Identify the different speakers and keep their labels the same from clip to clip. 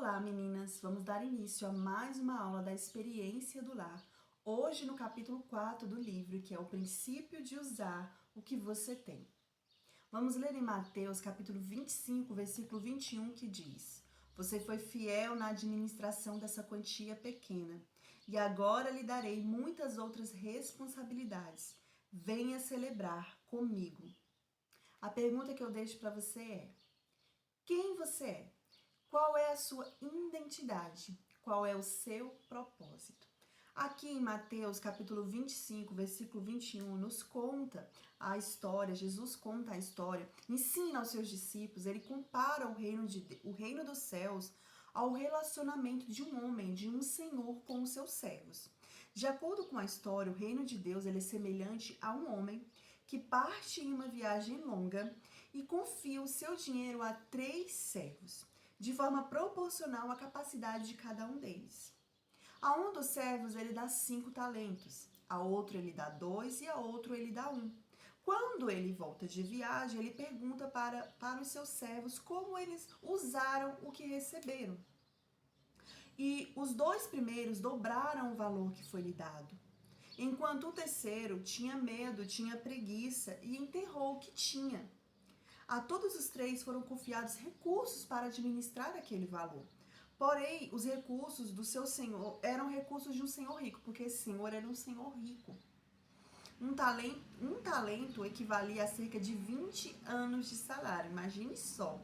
Speaker 1: Olá, meninas! Vamos dar início a mais uma aula da experiência do lar. Hoje no capítulo 4 do livro, que é o princípio de usar o que você tem. Vamos ler em Mateus capítulo 25, versículo 21, que diz: Você foi fiel na administração dessa quantia pequena, e agora lhe darei muitas outras responsabilidades. Venha celebrar comigo. A pergunta que eu deixo para você é: quem você é? Qual é a sua identidade? Qual é o seu propósito? Aqui em Mateus, capítulo 25, versículo 21, nos conta a história, Jesus conta a história, ensina aos seus discípulos, ele compara o reino dos céus ao relacionamento de um homem, de um senhor com os seus servos. De acordo com a história, o reino de Deus ele é semelhante a um homem que parte em uma viagem longa e confia o seu dinheiro a 3 servos, de forma proporcional à capacidade de cada um deles. A um dos servos ele dá 5 talentos, a outro ele dá 2 e a outro ele dá 1. Quando ele volta de viagem, ele pergunta para os seus servos como eles usaram o que receberam. E os 2 primeiros dobraram o valor que foi lhe dado, enquanto o terceiro tinha medo, tinha preguiça e enterrou o que tinha. A todos os 3 foram confiados recursos para administrar aquele valor. Porém, os recursos do seu senhor eram recursos de um senhor rico, porque esse senhor era um senhor rico. Um talento equivalia a cerca de 20 anos de salário, imagine só.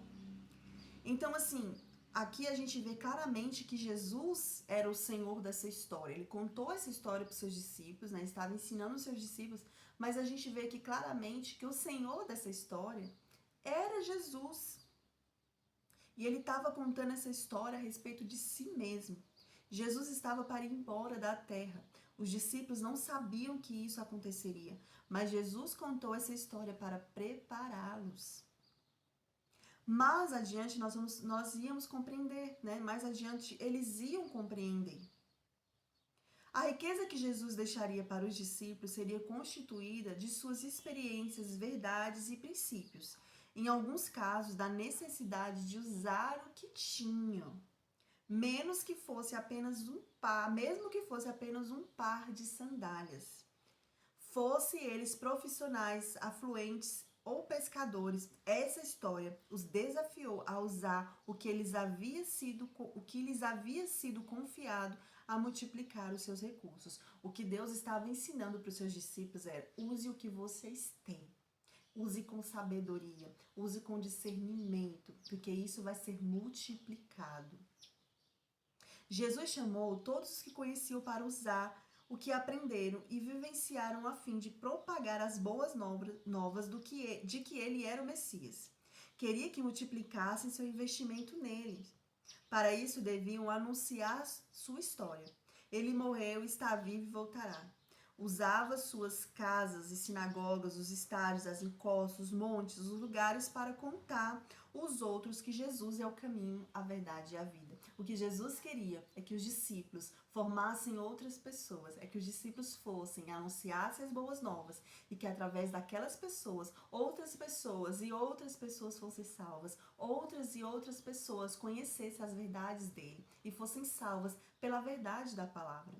Speaker 1: Então, assim, aqui a gente vê claramente que Jesus era o senhor dessa história. Ele contou essa história para os seus discípulos, né? Estava ensinando os seus discípulos, mas a gente vê aqui claramente que o senhor dessa história era Jesus. E ele estava contando essa história a respeito de si mesmo. Jesus estava para ir embora da terra. Os discípulos não sabiam que isso aconteceria, mas Jesus contou essa história para prepará-los. Mais adiante nós íamos compreender, né? Mais adiante eles iam compreender. A riqueza que Jesus deixaria para os discípulos seria constituída de suas experiências, verdades e princípios. Em alguns casos, da necessidade de usar o que tinham, mesmo que fosse apenas um par de sandálias. Fosse eles profissionais, afluentes ou pescadores, essa história os desafiou a usar o que lhes havia sido confiado, a multiplicar os seus recursos. O que Deus estava ensinando para os seus discípulos era: use o que vocês têm. Use com sabedoria, use com discernimento, porque isso vai ser multiplicado. Jesus chamou todos os que conheciam para usar o que aprenderam e vivenciaram a fim de propagar as boas novas de que ele era o Messias. Queria que multiplicassem seu investimento nele. Para isso, deviam anunciar sua história. Ele morreu, está vivo e voltará. Usava suas casas e sinagogas, os estádios, as encostas, os montes, os lugares para contar os outros que Jesus é o caminho, a verdade e a vida. O que Jesus queria é que os discípulos formassem outras pessoas, é que os discípulos fossem, anunciassem as boas novas e que através daquelas pessoas, outras pessoas e outras pessoas fossem salvas, outras e outras pessoas conhecessem as verdades dele e fossem salvas pela verdade da palavra.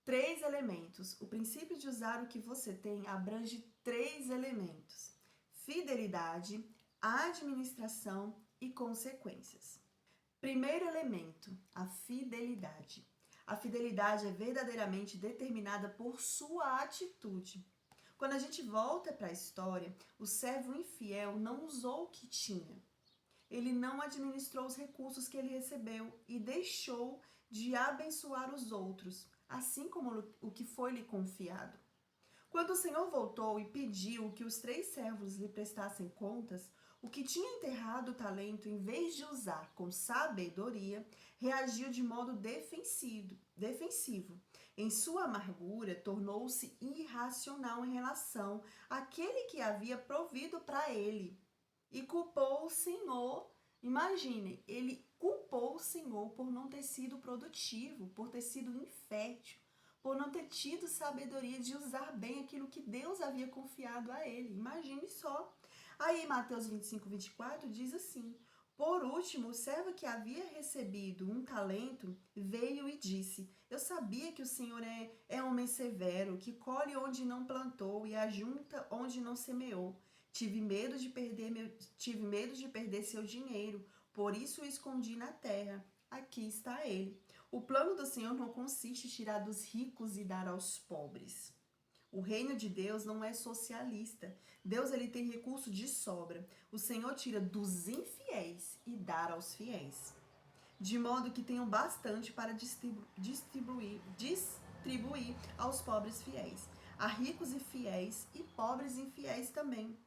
Speaker 1: 3 elementos. O princípio de usar o que você tem abrange 3 elementos: fidelidade, administração e consequências. Primeiro elemento, a fidelidade. A fidelidade é verdadeiramente determinada por sua atitude. Quando a gente volta para a história, o servo infiel não usou o que tinha. Ele não administrou os recursos que ele recebeu e deixou de abençoar os outros, assim como o que foi lhe confiado. Quando o Senhor voltou e pediu que os 3 servos lhe prestassem contas, o que tinha enterrado o talento, em vez de usar com sabedoria, reagiu de modo defensivo. Em sua amargura, tornou-se irracional em relação àquele que havia provido para ele e culpou o Senhor. Imagine, ele culpou o Senhor por não ter sido produtivo, por ter sido infértil, por não ter tido sabedoria de usar bem aquilo que Deus havia confiado a ele. Imagine só. Aí Mateus 25, 24 diz assim: Por último, o servo que havia recebido um talento veio e disse: Eu sabia que o Senhor é homem severo, que colhe onde não plantou e ajunta onde não semeou. Tive medo de perder seu dinheiro, por isso o escondi na terra. Aqui está ele. O plano do Senhor não consiste em tirar dos ricos e dar aos pobres. O reino de Deus não é socialista. Deus ele tem recurso de sobra. O Senhor tira dos infiéis e dá aos fiéis, de modo que tenham bastante para distribuir aos pobres fiéis. Há ricos e fiéis e pobres e infiéis também.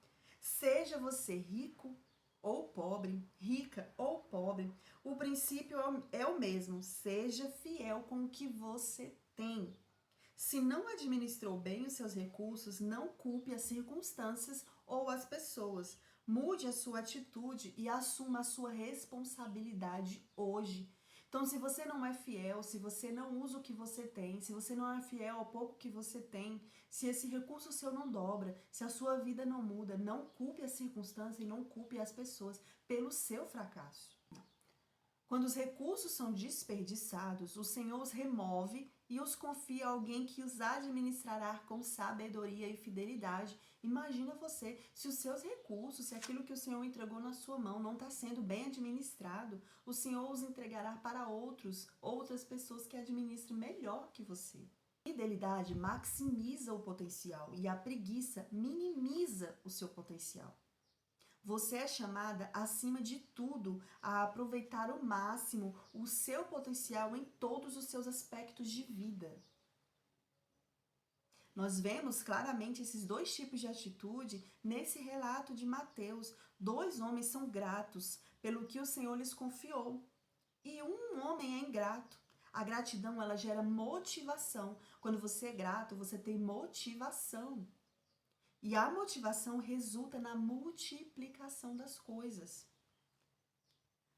Speaker 1: Seja você rico ou pobre, rica ou pobre, o princípio é o mesmo. Seja fiel com o que você tem. Se não administrou bem os seus recursos, não culpe as circunstâncias ou as pessoas. Mude a sua atitude e assuma a sua responsabilidade hoje. Então, se você não é fiel, se você não usa o que você tem, se você não é fiel ao pouco que você tem, se esse recurso seu não dobra, se a sua vida não muda, não culpe as circunstâncias e não culpe as pessoas pelo seu fracasso. Quando os recursos são desperdiçados, o Senhor os remove e os confia a alguém que os administrará com sabedoria e fidelidade. Imagina você, se os seus recursos, se aquilo que o Senhor entregou na sua mão não está sendo bem administrado, o Senhor os entregará para outras pessoas que administram melhor que você. A fidelidade maximiza o potencial e a preguiça minimiza o seu potencial. Você é chamada, acima de tudo, a aproveitar ao máximo o seu potencial em todos os seus aspectos de vida. Nós vemos claramente esses dois tipos de atitude nesse relato de Mateus. 2 homens são gratos pelo que o Senhor lhes confiou e um homem é ingrato. A gratidão, ela gera motivação. Quando você é grato, você tem motivação. E a motivação resulta na multiplicação das coisas.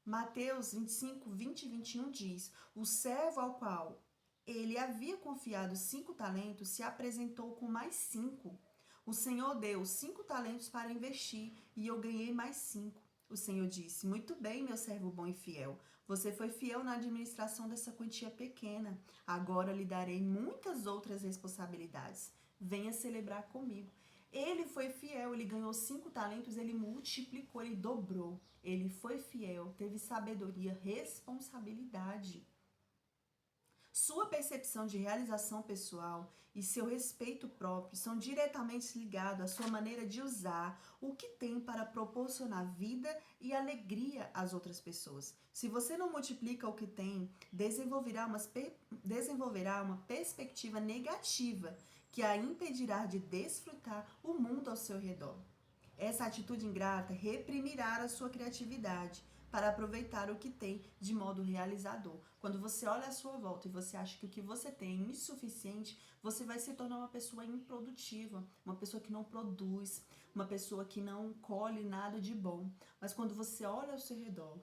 Speaker 1: Mateus 25, 20 e 21 diz: O servo ao qual ele havia confiado 5 talentos se apresentou com mais 5. O Senhor deu 5 talentos para investir e eu ganhei mais 5. O Senhor disse: Muito bem, meu servo bom e fiel. Você foi fiel na administração dessa quantia pequena. Agora lhe darei muitas outras responsabilidades. Venha celebrar comigo. Ele foi fiel, ele ganhou 5 talentos, ele multiplicou, ele dobrou. Ele foi fiel, teve sabedoria, responsabilidade. Sua percepção de realização pessoal e seu respeito próprio são diretamente ligados à sua maneira de usar o que tem para proporcionar vida e alegria às outras pessoas. Se você não multiplica o que tem, desenvolverá uma perspectiva negativa que a impedirá de desfrutar o mundo ao seu redor. Essa atitude ingrata reprimirá a sua criatividade para aproveitar o que tem de modo realizador. Quando você olha à sua volta e você acha que o que você tem é insuficiente, você vai se tornar uma pessoa improdutiva, uma pessoa que não produz, uma pessoa que não colhe nada de bom. Mas quando você olha ao seu redor,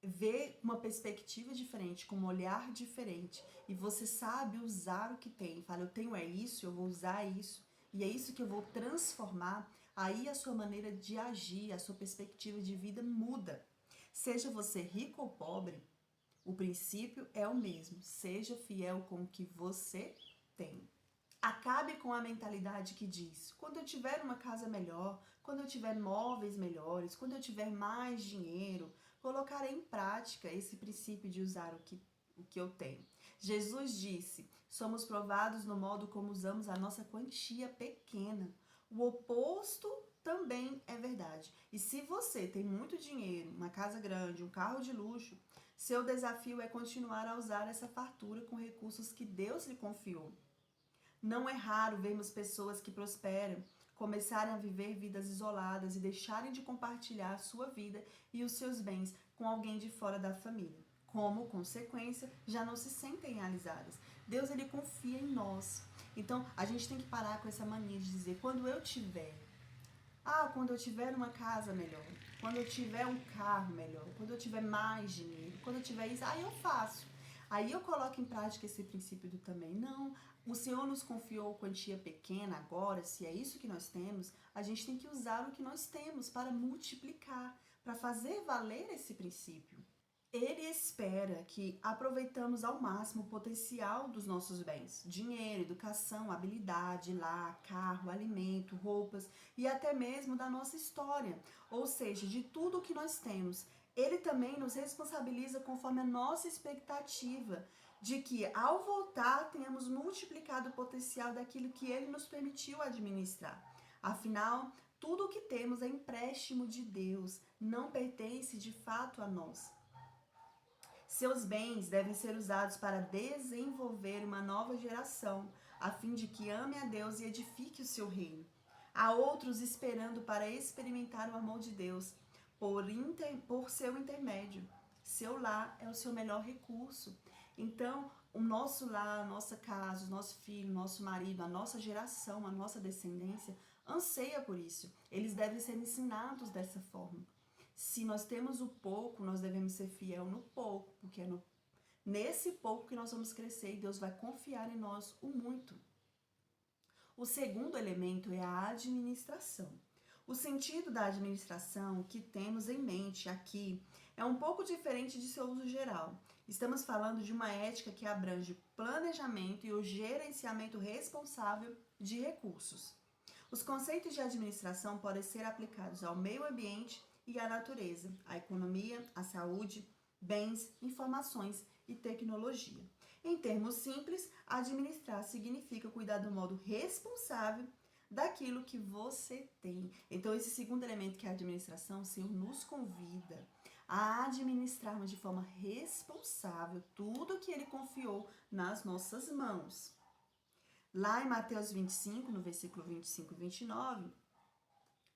Speaker 1: vê uma perspectiva diferente, com um olhar diferente, e você sabe usar o que tem, fala, eu tenho isso, eu vou usar isso, e é isso que eu vou transformar, aí a sua maneira de agir, a sua perspectiva de vida muda. Seja você rico ou pobre, o princípio é o mesmo, seja fiel com o que você tem. Acabe com a mentalidade que diz, quando eu tiver uma casa melhor, quando eu tiver móveis melhores, quando eu tiver mais dinheiro, colocarei em prática esse princípio de usar o que eu tenho. Jesus disse, somos provados no modo como usamos a nossa quantia pequena. O oposto também é verdade. E se você tem muito dinheiro, uma casa grande, um carro de luxo, seu desafio é continuar a usar essa fartura com recursos que Deus lhe confiou. Não é raro vermos pessoas que prosperam começarem a viver vidas isoladas e deixarem de compartilhar a sua vida e os seus bens com alguém de fora da família. Como consequência, já não se sentem realizadas. Deus, ele confia em nós. Então, a gente tem que parar com essa mania de dizer, quando eu tiver uma casa melhor, quando eu tiver um carro melhor, quando eu tiver mais dinheiro, quando eu tiver isso, aí eu faço. Aí eu coloco em prática esse princípio do também. Não, o Senhor nos confiou quantia pequena agora, se é isso que nós temos, a gente tem que usar o que nós temos para multiplicar, para fazer valer esse princípio. Ele espera que aproveitamos ao máximo o potencial dos nossos bens, dinheiro, educação, habilidade, lar, carro, alimento, roupas e até mesmo da nossa história, ou seja, de tudo o que nós temos. Ele também nos responsabiliza conforme a nossa expectativa de que ao voltar tenhamos multiplicado o potencial daquilo que ele nos permitiu administrar. Afinal, tudo o que temos é empréstimo de Deus, não pertence de fato a nós. Seus bens devem ser usados para desenvolver uma nova geração, a fim de que ame a Deus e edifique o seu reino. Há outros esperando para experimentar o amor de Deus por seu intermédio. Seu lar é o seu melhor recurso. Então, o nosso lar, a nossa casa, o nosso filho, o nosso marido, a nossa geração, a nossa descendência anseia por isso. Eles devem ser ensinados dessa forma. Se nós temos o pouco, nós devemos ser fiel no pouco, porque é nesse pouco que nós vamos crescer e Deus vai confiar em nós o muito. O segundo elemento é a administração. O sentido da administração que temos em mente aqui é um pouco diferente de seu uso geral. Estamos falando de uma ética que abrange o planejamento e o gerenciamento responsável de recursos. Os conceitos de administração podem ser aplicados ao meio ambiente e à natureza, à economia, à saúde, bens, informações e tecnologia. Em termos simples, administrar significa cuidar do modo responsável daquilo que você tem. Então, esse segundo elemento que é a administração, o Senhor nos convida a administrarmos de forma responsável tudo que Ele confiou nas nossas mãos. Lá em Mateus 25, no versículo 25 e 29,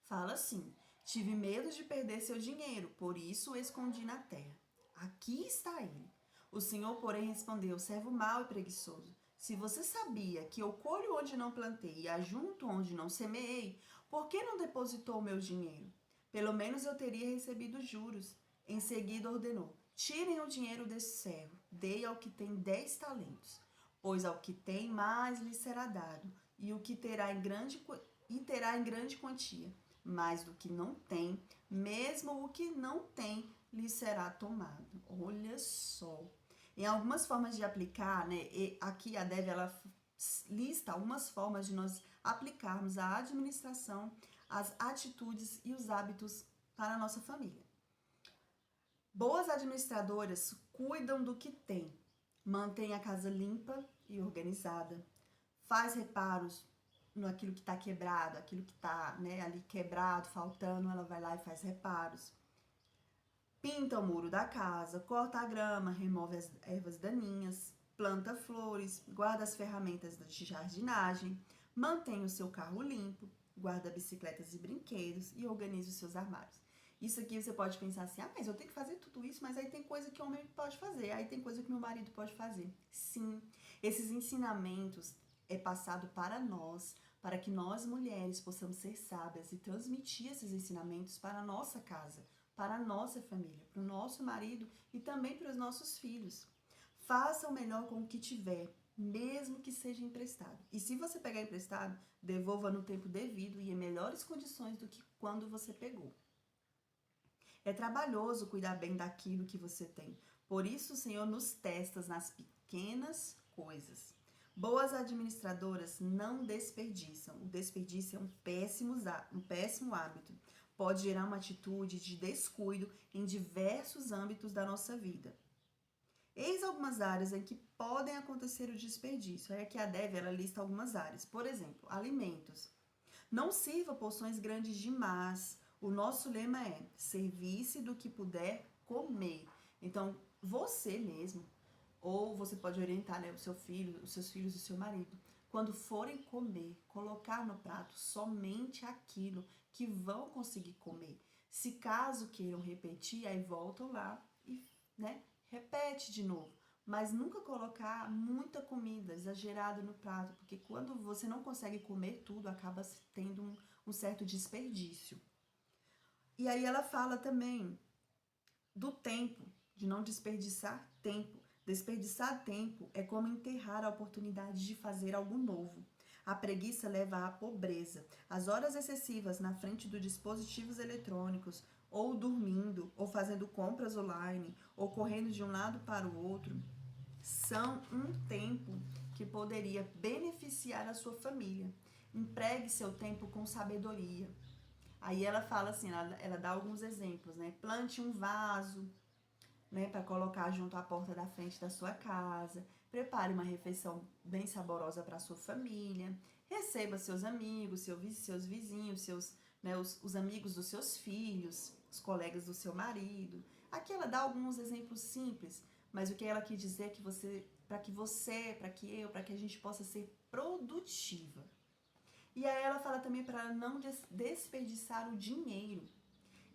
Speaker 1: fala assim: tive medo de perder seu dinheiro, por isso o escondi na terra. Aqui está ele. O Senhor, porém, respondeu: servo mau e preguiçoso. Se você sabia que eu colho onde não plantei e ajunto onde não semeei, por que não depositou o meu dinheiro? Pelo menos eu teria recebido juros. Em seguida ordenou: tirem o dinheiro desse servo, dei ao que tem 10 talentos. Pois ao que tem, mais lhe será dado, e o que terá em grande quantia. Mais do que não tem, mesmo o que não tem, lhe será tomado. Olha só. Em algumas formas de aplicar, né? Aqui a Dev, ela lista algumas formas de nós aplicarmos a administração, as atitudes e os hábitos para a nossa família. Boas administradoras cuidam do que têm, mantém a casa limpa e organizada, faz reparos naquilo que está quebrado, aquilo que está, né, ali quebrado, faltando, ela vai lá e faz reparos. Pinta o muro da casa, corta a grama, remove as ervas daninhas, planta flores, guarda as ferramentas de jardinagem, mantém o seu carro limpo, guarda bicicletas e brinquedos e organiza os seus armários. Isso aqui você pode pensar assim: ah, mas eu tenho que fazer tudo isso, mas aí tem coisa que o homem pode fazer, aí tem coisa que meu marido pode fazer. Sim, esses ensinamentos é passado para nós, para que nós mulheres possamos ser sábias e transmitir esses ensinamentos para a nossa casa, para a nossa família, para o nosso marido e também para os nossos filhos. Faça o melhor com o que tiver, mesmo que seja emprestado. E se você pegar emprestado, devolva no tempo devido e em melhores condições do que quando você pegou. É trabalhoso cuidar bem daquilo que você tem. Por isso o Senhor nos testa nas pequenas coisas. Boas administradoras não desperdiçam. O desperdício é um péssimo hábito. Pode gerar uma atitude de descuido em diversos âmbitos da nossa vida. Eis algumas áreas em que podem acontecer o desperdício. Aí aqui a Dev, ela lista algumas áreas. Por exemplo, alimentos. Não sirva porções grandes demais. O nosso lema é: servir-se do que puder comer. Então, você mesmo, ou você pode orientar, né, o seu filho, os seus filhos e o seu marido, quando forem comer, colocar no prato somente aquilo que vão conseguir comer. Se caso queiram repetir, aí voltam lá e, né, repete de novo. Mas nunca colocar muita comida exagerada no prato, porque quando você não consegue comer tudo, acaba tendo um certo desperdício. E aí ela fala também do tempo, de não desperdiçar tempo. Desperdiçar tempo é como enterrar a oportunidade de fazer algo novo. A preguiça leva à pobreza. As horas excessivas na frente dos dispositivos eletrônicos, ou dormindo, ou fazendo compras online, ou correndo de um lado para o outro, são um tempo que poderia beneficiar a sua família. Empregue seu tempo com sabedoria. Aí ela fala assim, ela dá alguns exemplos, né? Plante um vaso, né, para colocar junto à porta da frente da sua casa. Prepare uma refeição bem saborosa para a sua família. Receba seus amigos, seus vizinhos, os amigos dos seus filhos, os colegas do seu marido. Aqui ela dá alguns exemplos simples, mas o que ela quis dizer é que para que a gente possa ser produtiva. E aí ela fala também para ela não desperdiçar o dinheiro.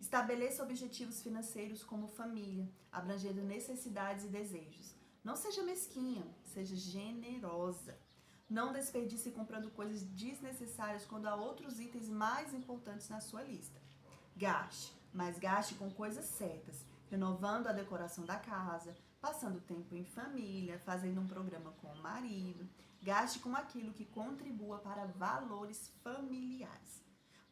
Speaker 1: Estabeleça objetivos financeiros como família, abrangendo necessidades e desejos. Não seja mesquinha, seja generosa. Não desperdice comprando coisas desnecessárias quando há outros itens mais importantes na sua lista. Gaste, mas gaste com coisas certas, renovando a decoração da casa, passando tempo em família, fazendo um programa com o marido. Gaste com aquilo que contribua para valores familiares.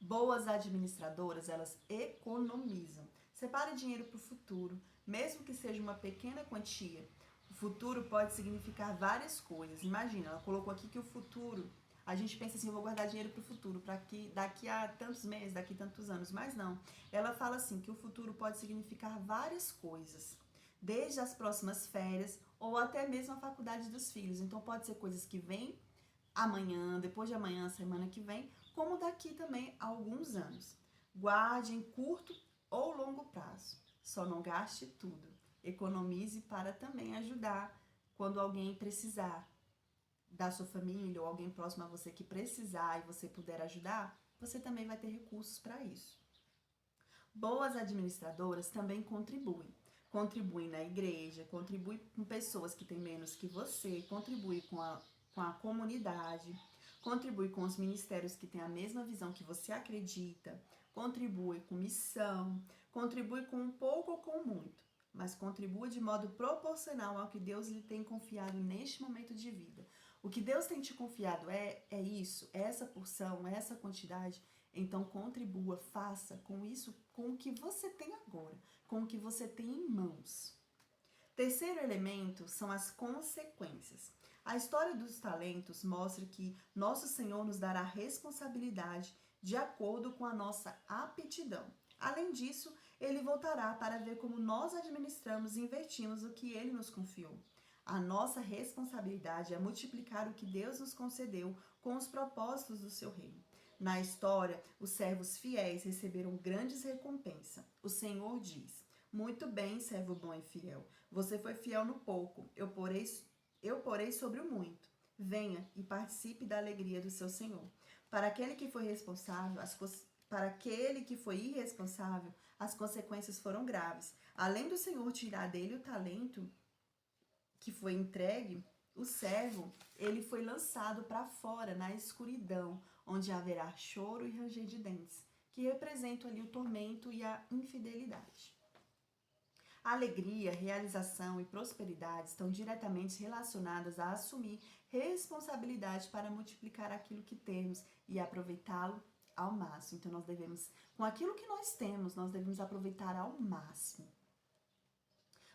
Speaker 1: Boas administradoras, elas economizam. Separe dinheiro para o futuro, mesmo que seja uma pequena quantia. O futuro pode significar várias coisas. Imagina, ela colocou aqui que o futuro, a gente pensa assim, eu vou guardar dinheiro para o futuro, para que daqui a tantos meses, daqui a tantos anos, mas não. Ela fala assim, que o futuro pode significar várias coisas, desde as próximas férias ou até mesmo a faculdade dos filhos. Então pode ser coisas que vêm amanhã, depois de amanhã, semana que vem, como daqui também a alguns anos. Guarde em curto ou longo prazo. Só não gaste tudo. Economize para também ajudar quando alguém precisar da sua família ou alguém próximo a você que precisar e você puder ajudar, você também vai ter recursos para isso. Boas administradoras também contribuem. Contribuem na igreja, contribuem com pessoas que têm menos que você, contribuem com a comunidade, contribui com os ministérios que têm a mesma visão que você acredita, contribui com missão, contribui com um pouco ou com muito, mas contribui de modo proporcional ao que Deus lhe tem confiado neste momento de vida. O que Deus tem te confiado é isso, é essa porção, é essa quantidade, então contribua, faça com isso, com o que você tem agora, com o que você tem em mãos. Terceiro elemento são as consequências. A história dos talentos mostra que nosso Senhor nos dará responsabilidade de acordo com a nossa aptidão. Além disso, ele voltará para ver como nós administramos e investimos o que ele nos confiou. A nossa responsabilidade é multiplicar o que Deus nos concedeu com os propósitos do seu reino. Na história, os servos fiéis receberam grandes recompensas. O Senhor diz: muito bem, servo bom e fiel. Você foi fiel no pouco, eu porei sobre o muito. Venha e participe da alegria do seu Senhor. Para aquele que foi irresponsável, as consequências foram graves. Além do Senhor tirar dele o talento que foi entregue, o servo, ele foi lançado para fora, na escuridão, onde haverá choro e ranger de dentes, que representam ali o tormento e a infidelidade. A alegria, realização e prosperidade estão diretamente relacionadas a assumir responsabilidade para multiplicar aquilo que temos e aproveitá-lo ao máximo. Então, com aquilo que nós temos, nós devemos aproveitar ao máximo.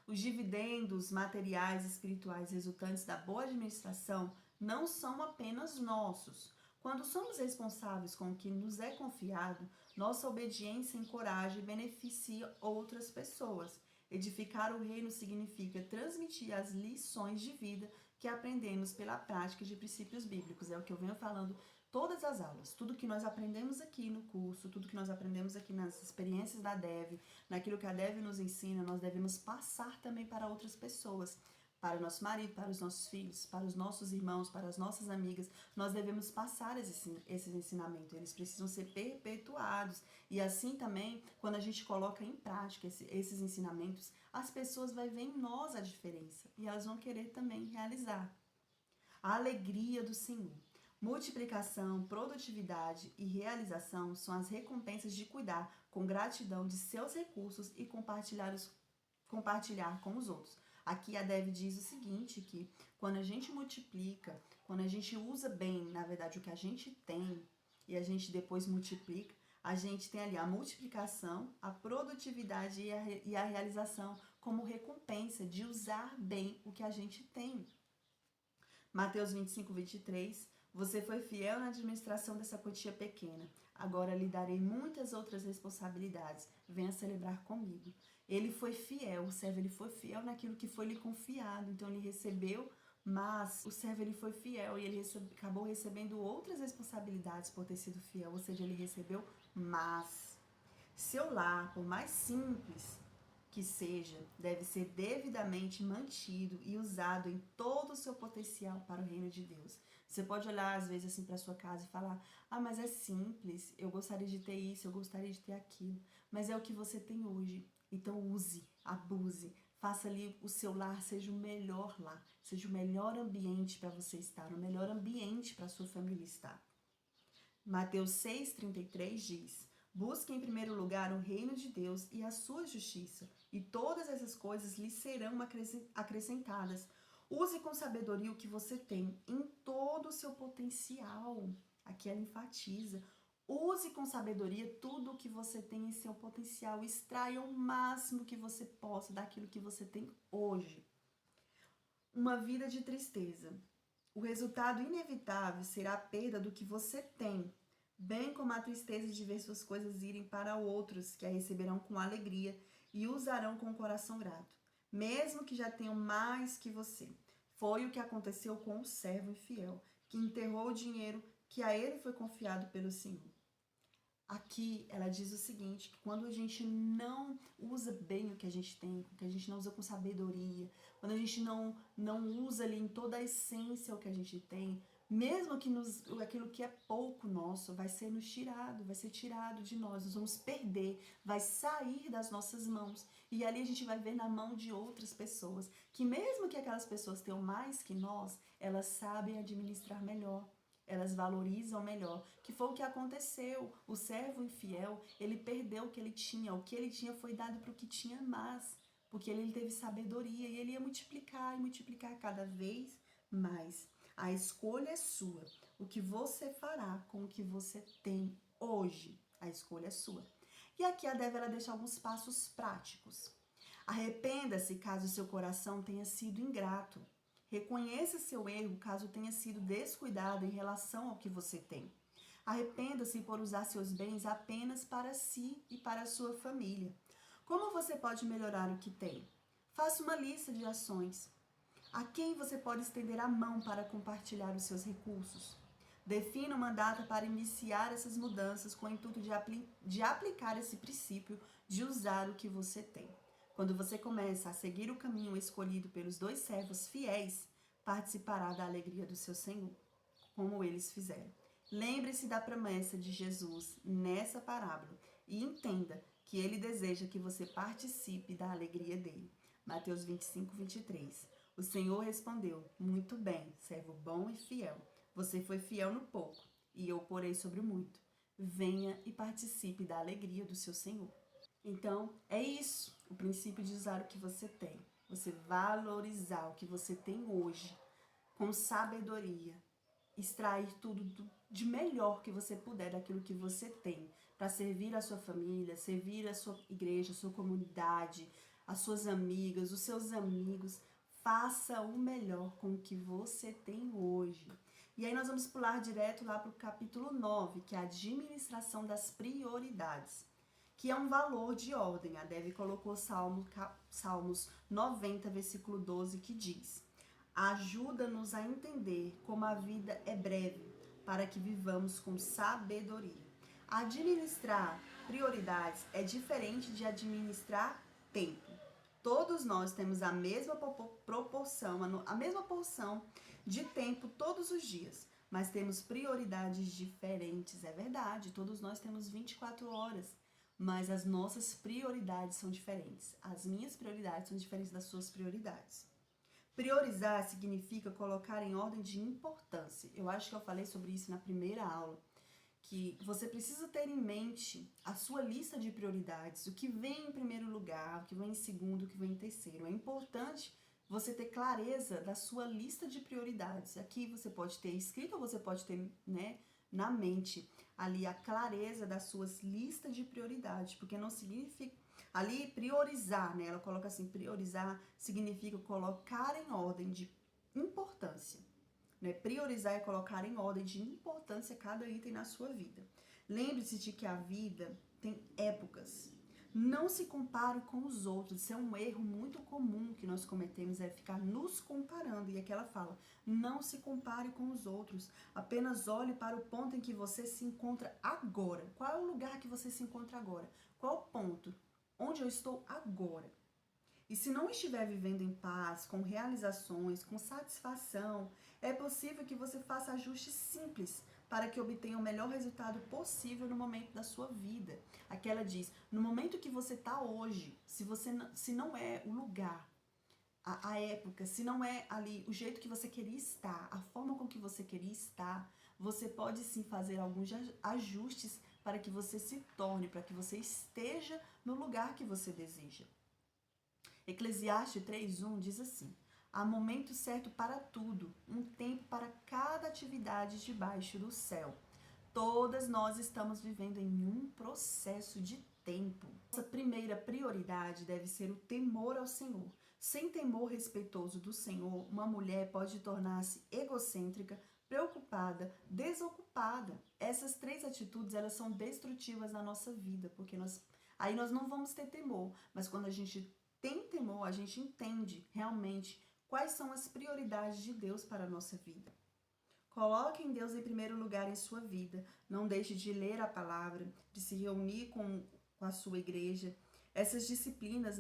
Speaker 1: Os dividendos materiais e espirituais resultantes da boa administração não são apenas nossos. Quando somos responsáveis com o que nos é confiado, nossa obediência encoraja e beneficia outras pessoas. Edificar o reino significa transmitir as lições de vida que aprendemos pela prática de princípios bíblicos. É o que eu venho falando todas as aulas. Tudo que nós aprendemos aqui no curso, tudo que nós aprendemos aqui nas experiências da Dev, naquilo que a Dev nos ensina, nós devemos passar também para outras pessoas. Para o nosso marido, para os nossos filhos, para os nossos irmãos, para as nossas amigas, nós devemos passar esses ensinamentos, eles precisam ser perpetuados. E assim também, quando a gente coloca em prática esses ensinamentos, as pessoas vão ver em nós a diferença e elas vão querer também realizar. A alegria do Senhor. Multiplicação, produtividade e realização são as recompensas de cuidar com gratidão de seus recursos e compartilhar com os outros. Aqui a Dev diz o seguinte, que quando a gente multiplica, quando a gente usa bem, na verdade, o que a gente tem e a gente depois multiplica, A gente tem ali a multiplicação, a produtividade e a realização como recompensa de usar bem o que a gente tem. Mateus 25, 23. Você foi fiel na administração dessa quantia pequena. Agora lhe darei muitas outras responsabilidades. Venha celebrar comigo. Ele foi fiel, o servo ele foi fiel naquilo que foi lhe confiado. Então ele recebeu, mas o servo ele foi fiel e ele acabou recebendo outras responsabilidades por ter sido fiel. Ou seja, ele recebeu mais. Seu lar, por mais simples que seja, deve ser devidamente mantido e usado em todo o seu potencial para o reino de Deus. Você pode olhar às vezes assim para sua casa e falar: "Ah, mas é simples, eu gostaria de ter isso, eu gostaria de ter aquilo", mas é o que você tem hoje. Então use, abuse, faça ali o seu lar seja o melhor lar, seja o melhor ambiente para você estar, o melhor ambiente para sua família estar. Mateus 6,33 diz: busque em primeiro lugar o reino de Deus e a sua justiça, e todas essas coisas lhe serão acrescentadas. Use com sabedoria o que você tem em todo o seu potencial. Aqui ela enfatiza. Use com sabedoria tudo o que você tem em seu potencial. Extraia o máximo que você possa daquilo que você tem hoje. Uma vida de tristeza. O resultado inevitável será a perda do que você tem, bem como a tristeza de ver suas coisas irem para outros, que a receberão com alegria e usarão com o coração grato, mesmo que já tenham mais que você. Foi o que aconteceu com o servo infiel, que enterrou o dinheiro que a ele foi confiado pelo Senhor. Aqui ela diz o seguinte, que quando a gente não usa bem o que a gente tem, que a gente não usa com sabedoria, quando a gente não usa ali em toda a essência o que a gente tem, mesmo que aquilo que é pouco nosso vai ser vai ser tirado de nós vamos perder, vai sair das nossas mãos. E ali a gente vai ver na mão de outras pessoas, que mesmo que aquelas pessoas tenham mais que nós, elas sabem administrar melhor. Elas valorizam melhor, que foi o que aconteceu. O servo infiel, ele perdeu o que ele tinha foi dado para o que tinha mais, porque ele teve sabedoria e ele ia multiplicar e multiplicar cada vez mais. A escolha é sua, o que você fará com o que você tem hoje, a escolha é sua. E aqui a Débora deixa alguns passos práticos. Arrependa-se caso seu coração tenha sido ingrato. Reconheça seu erro caso tenha sido descuidado em relação ao que você tem. Arrependa-se por usar seus bens apenas para si e para a sua família. Como você pode melhorar o que tem? Faça uma lista de ações. A quem você pode estender a mão para compartilhar os seus recursos? Defina uma data para iniciar essas mudanças com o intuito de aplicar esse princípio de usar o que você tem. Quando você começa a seguir o caminho escolhido pelos dois servos fiéis, participará da alegria do seu Senhor, como eles fizeram. Lembre-se da promessa de Jesus nessa parábola e entenda que ele deseja que você participe da alegria dele. Mateus 25, 23. O Senhor respondeu: muito bem, servo bom e fiel. Você foi fiel no pouco, e eu porei sobre o muito. Venha e participe da alegria do seu Senhor. Então, é isso, o princípio de usar o que você tem. Você valorizar o que você tem hoje, com sabedoria. Extrair tudo de melhor que você puder daquilo que você tem, para servir a sua família, servir a sua igreja, a sua comunidade, as suas amigas, os seus amigos. Faça o melhor com o que você tem hoje. E aí nós vamos pular direto lá para o capítulo 9, que é a administração das prioridades, que é um valor de ordem. A Debbie colocou Salmos 90, versículo 12, que diz: ajuda-nos a entender como a vida é breve, para que vivamos com sabedoria. Administrar prioridades é diferente de administrar tempo. Todos nós temos a mesma proporção, a mesma porção de tempo todos os dias, mas temos prioridades diferentes. É verdade, todos nós temos 24 horas, mas as nossas prioridades são diferentes. As minhas prioridades são diferentes das suas prioridades. Priorizar significa colocar em ordem de importância. Eu acho que eu falei sobre isso na primeira aula, que você precisa ter em mente a sua lista de prioridades, o que vem em primeiro lugar, o que vem em segundo, o que vem em terceiro. É importante você ter clareza da sua lista de prioridades. Aqui você pode ter escrito ou você pode ter, na mente ali a clareza das suas listas de prioridades, porque não significa ali priorizar, né? Ela coloca assim, priorizar significa colocar em ordem de importância, né? Priorizar é colocar em ordem de importância cada item na sua vida. Lembre-se de que a vida tem épocas. Não se compare com os outros. Isso é um erro muito comum que nós cometemos, é ficar nos comparando. E aqui ela fala, não se compare com os outros. Apenas olhe para o ponto em que você se encontra agora. Qual é o lugar que você se encontra agora? Qual o ponto? Onde eu estou agora? E se não estiver vivendo em paz, com realizações, com satisfação, é possível que você faça ajustes simples para que obtenha o melhor resultado possível no momento da sua vida. Aqui ela diz, no momento que você está hoje, se não é o lugar, a época, se não é ali o jeito que você queria estar, a forma com que você queria estar, você pode sim fazer alguns ajustes para que você se torne, para que você esteja no lugar que você deseja. Eclesiastes 3:1 diz assim, há momento certo para tudo, um tempo para cada atividade debaixo do céu. Todas nós estamos vivendo em um processo de tempo. Nossa primeira prioridade deve ser o temor ao Senhor. Sem temor respeitoso do Senhor, uma mulher pode tornar-se egocêntrica, preocupada, desocupada. Essas três atitudes, elas são destrutivas na nossa vida, porque aí nós não vamos ter temor, mas quando a gente tem temor, a gente entende realmente quais são as prioridades de Deus para a nossa vida. Coloque em Deus em primeiro lugar em sua vida. Não deixe de ler a palavra, de se reunir com a sua igreja. Essas disciplinas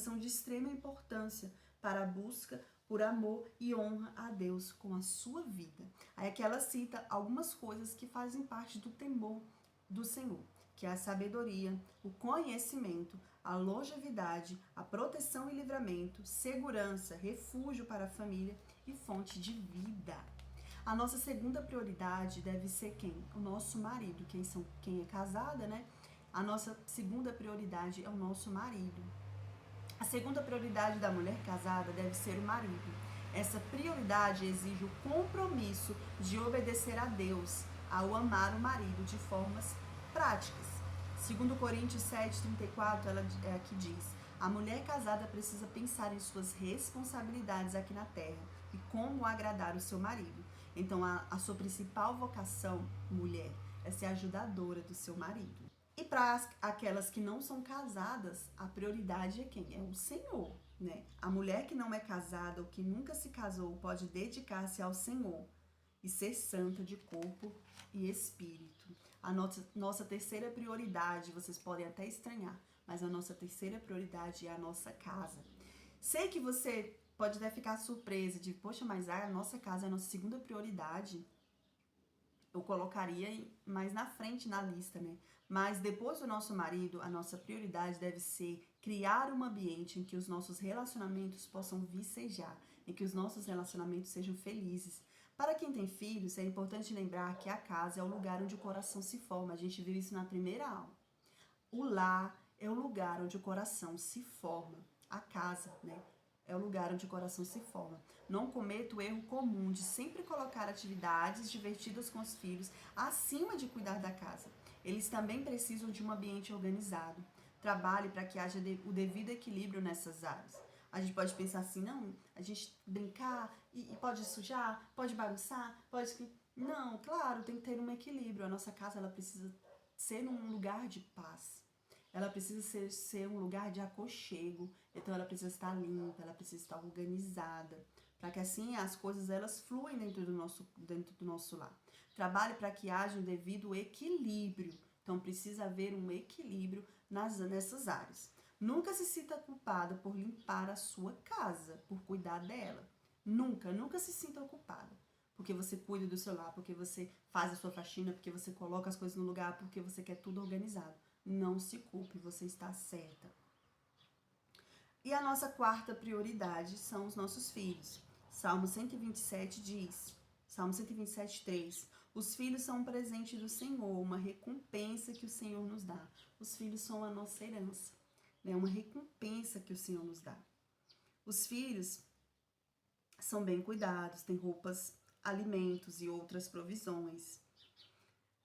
Speaker 1: são de extrema importância para a busca por amor e honra a Deus com a sua vida. Aí aqui ela cita algumas coisas que fazem parte do temor do Senhor, que é a sabedoria, o conhecimento, a longevidade, a proteção e livramento, segurança, refúgio para a família e fonte de vida. A nossa segunda prioridade deve ser quem? O nosso marido. Quem é casada, né? A nossa segunda prioridade é o nosso marido. A segunda prioridade da mulher casada deve ser o marido. Essa prioridade exige o compromisso de obedecer a Deus ao amar o marido de formas práticas. Segundo Coríntios 7:34, ela aqui diz, a mulher casada precisa pensar em suas responsabilidades aqui na terra e como agradar o seu marido. Então, a sua principal vocação, mulher, é ser ajudadora do seu marido. E para aquelas que não são casadas, a prioridade é quem? É o Senhor, né? A mulher que não é casada ou que nunca se casou pode dedicar-se ao Senhor e ser santa de corpo e espírito. A nossa terceira prioridade, vocês podem até estranhar, mas a nossa terceira prioridade é a nossa casa. Sei que você pode até ficar surpresa de, poxa, mas a nossa casa é a nossa segunda prioridade. Eu colocaria mais na frente na lista, né? Mas depois do nosso marido, a nossa prioridade deve ser criar um ambiente em que os nossos relacionamentos possam vicejar, em que os nossos relacionamentos sejam felizes. Para quem tem filhos, é importante lembrar que a casa é o lugar onde o coração se forma. A gente viu isso na primeira aula. O lar é o lugar onde o coração se forma. A casa, né? É o lugar onde o coração se forma. Não cometa o erro comum de sempre colocar atividades divertidas com os filhos acima de cuidar da casa. Eles também precisam de um ambiente organizado. Trabalhe para que haja o devido equilíbrio nessas áreas. A gente pode pensar assim, não, a gente brincar e pode sujar, pode bagunçar, pode... Não, claro, tem que ter um equilíbrio. A nossa casa, ela precisa ser um lugar de paz. Ela precisa ser um lugar de aconchego, então ela precisa estar limpa, ela precisa estar organizada, para que assim as coisas elas fluem dentro do nosso lar. Trabalhe para que haja um devido equilíbrio, então precisa haver um equilíbrio nessas áreas. Nunca se sinta culpada por limpar a sua casa, por cuidar dela. Nunca se sinta culpada. Porque você cuida do seu lar, porque você faz a sua faxina, porque você coloca as coisas no lugar, porque você quer tudo organizado. Não se culpe, você está certa. E a nossa quarta prioridade são os nossos filhos. Salmo 127 diz, Salmo 127:3, os filhos são um presente do Senhor, uma recompensa que o Senhor nos dá. Os filhos são a nossa herança, né? Uma recompensa que o Senhor nos dá. Os filhos são bem cuidados, têm roupas alimentos e outras provisões.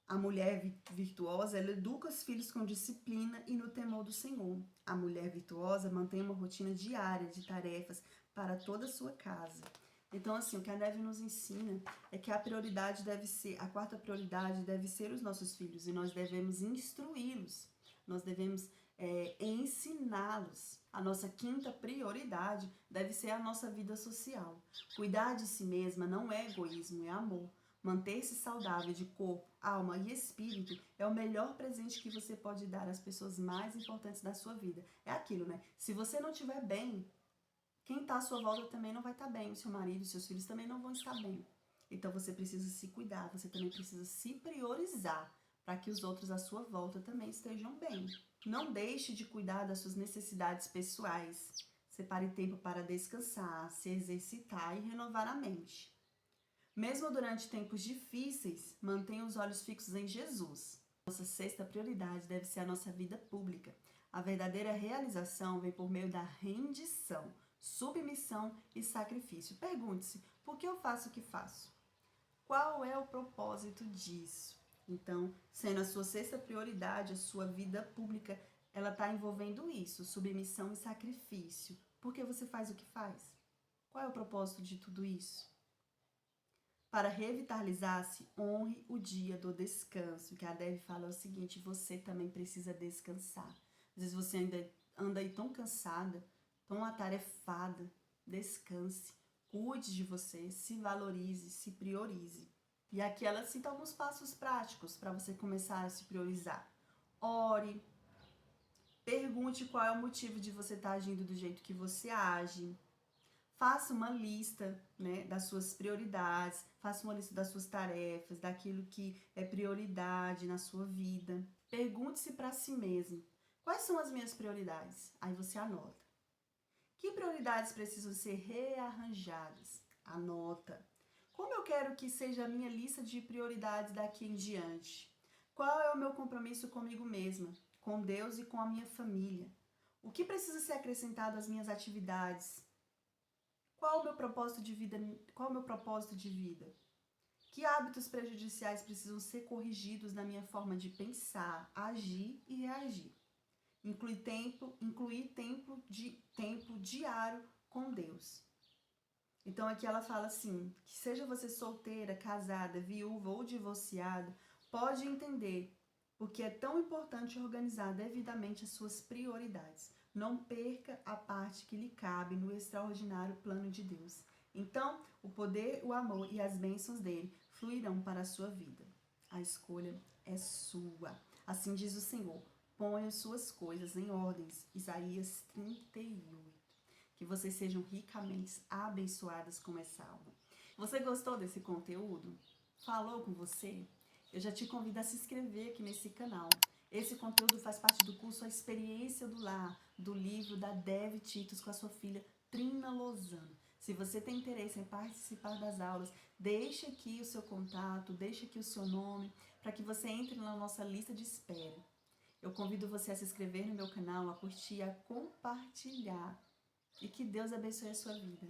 Speaker 1: A mulher virtuosa, ela educa os filhos com disciplina e no temor do Senhor. A mulher virtuosa mantém uma rotina diária de tarefas para toda a sua casa. Então, assim, o que a Neve nos ensina é que a quarta prioridade deve ser os nossos filhos e nós devemos instruí-los, nós devemos ensiná-los. A nossa quinta prioridade deve ser a nossa vida social. Cuidar de si mesma não é egoísmo, é amor. Manter-se saudável de corpo, alma e espírito é o melhor presente que você pode dar às pessoas mais importantes da sua vida. É aquilo, né? Se você não estiver bem, quem está à sua volta também não vai estar bem. O seu marido, os seus filhos também não vão estar bem. Então você precisa se cuidar, você também precisa se priorizar para que os outros à sua volta também estejam bem. Não deixe de cuidar das suas necessidades pessoais. Separe tempo para descansar, se exercitar e renovar a mente. Mesmo durante tempos difíceis, mantenha os olhos fixos em Jesus. Nossa sexta prioridade deve ser a nossa vida pública. A verdadeira realização vem por meio da rendição, submissão e sacrifício. Pergunte-se, por que eu faço o que faço? Qual é o propósito disso? Então, sendo a sua sexta prioridade, a sua vida pública, ela está envolvendo isso, submissão e sacrifício. Por que você faz o que faz? Qual é o propósito de tudo isso? Para revitalizar-se, honre o dia do descanso. O que a Dev fala é o seguinte, você também precisa descansar. Às vezes você ainda anda aí tão cansada, tão atarefada. Descanse, cuide de você, se valorize, se priorize. E aqui ela cita alguns passos práticos para você começar a se priorizar. Ore, pergunte qual é o motivo de você estar agindo do jeito que você age. Faça uma lista, né, das suas prioridades, faça uma lista das suas tarefas, daquilo que é prioridade na sua vida. Pergunte-se para si mesmo, quais são as minhas prioridades? Aí você anota. Que prioridades precisam ser rearranjadas? Anota. Como eu quero que seja a minha lista de prioridades daqui em diante? Qual é o meu compromisso comigo mesma, com Deus e com a minha família? O que precisa ser acrescentado às minhas atividades? Qual o meu propósito de vida? Que hábitos prejudiciais precisam ser corrigidos na minha forma de pensar, agir e reagir? Incluir tempo diário com Deus. Então aqui ela fala assim, que seja você solteira, casada, viúva ou divorciada, pode entender porque é tão importante organizar devidamente as suas prioridades. Não perca a parte que lhe cabe no extraordinário plano de Deus. Então, o poder, o amor e as bênçãos dele fluirão para a sua vida. A escolha é sua. Assim diz o Senhor, ponha suas coisas em ordens. Isaías 38. Que vocês sejam ricamente abençoadas com essa aula. Você gostou desse conteúdo? Falou com você? Eu já te convido a se inscrever aqui nesse canal. Esse conteúdo faz parte do curso A Experiência do Lar, do livro da Dev Titus com a sua filha Trina Lozano. Se você tem interesse em participar das aulas, deixe aqui o seu contato, deixe aqui o seu nome, para que você entre na nossa lista de espera. Eu convido você a se inscrever no meu canal, a curtir, a compartilhar. E que Deus abençoe a sua vida.